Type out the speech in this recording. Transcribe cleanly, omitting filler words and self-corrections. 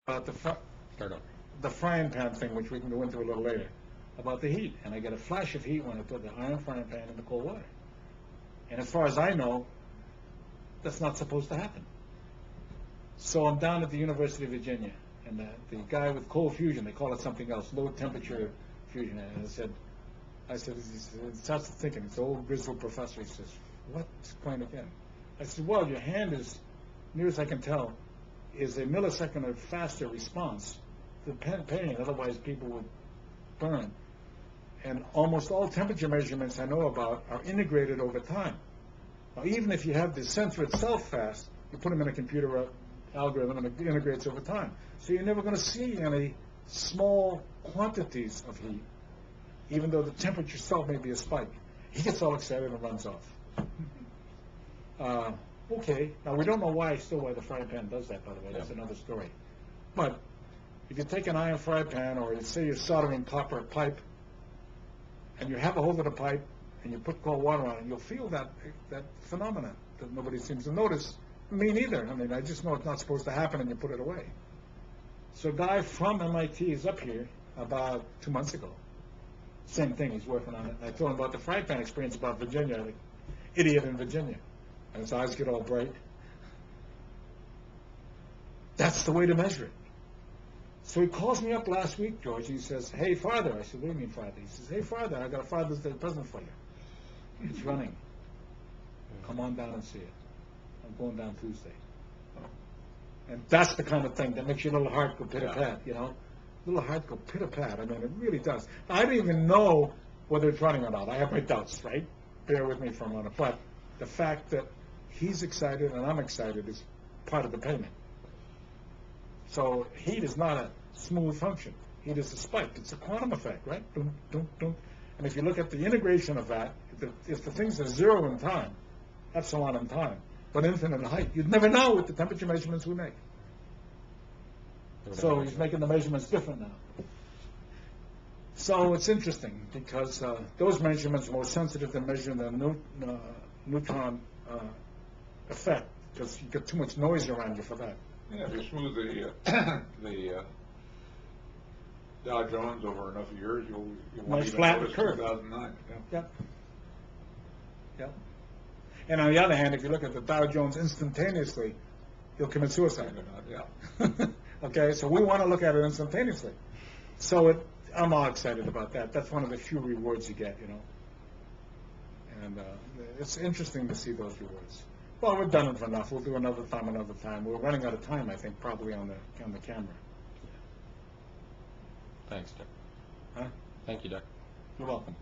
about Start over. the frying pan thing, which we can go into a little later, about the heat. And I get a flash of heat when I put the iron frying pan in the cold water. And as far as I know, that's not supposed to happen. So I'm down at the University of Virginia, and the guy with cold fusion, they call it something else, low temperature fusion. And he starts thinking, it's an old grizzled professor. He says, what's going again? I said, well, your hand is, near as I can tell, is a millisecond or faster response to pain, otherwise people would burn. And almost all temperature measurements I know about are integrated over time. Now, even if you have the sensor itself fast, you put them in a computer algorithm and it integrates over time. So you're never going to see any small quantities of heat, even though the temperature itself may be a spike. He gets all excited and runs off. Okay, now we don't know why the frying pan does that, by the way. That's another story. But if you take an iron frying pan, or say you're soldering copper pipe, and you have a hold of the pipe, and you put cold water on it, you'll feel that phenomenon that nobody seems to notice. Me neither. I mean, I just know it's not supposed to happen, and you put it away. So a guy from MIT is up here about 2 months ago. Same thing, he's working on it. I told him about the frying pan experience about Virginia, the idiot in Virginia. And his eyes get all bright. That's the way to measure it. So he calls me up last week, George. He says, hey, Father. I said, what do you mean, Father? He says, hey, Father, I got a Father's Day present for you. It's running. Come on down and see it. I'm going down Tuesday. And that's the kind of thing that makes your little heart go pitter-pat, you know? Little heart go pitter-pat. I mean, it really does. I don't even know whether it's running or not. I have my doubts, right? Bear with me for a moment. But the fact that he's excited and I'm excited is part of the payment. So heat is not a smooth function. Heat is a spike. It's a quantum effect, right? Dum, dum, dum. And if you look at the integration of that, if the things are zero in time, epsilon in time, but infinite in height, you'd never know with the temperature measurements we make. So he's making the measurements different now. So it's interesting because those measurements are more sensitive than measuring the neutron effect, because you get too much noise around you for that. Yeah, if you smooth the Dow Jones over enough years, you won't Nice even flat notice curve. 2009. Yep. Yep. And on the other hand, if you look at the Dow Jones instantaneously, you'll commit suicide. Yeah. Okay, so we want to look at it instantaneously. So I'm all excited about that. That's one of the few rewards you get, you know. And it's interesting to see those rewards. Well, we've done it enough. We'll do another time. We're running out of time, I think, probably on the camera. Thanks, Doc. Huh? Thank you, Doc. You're welcome.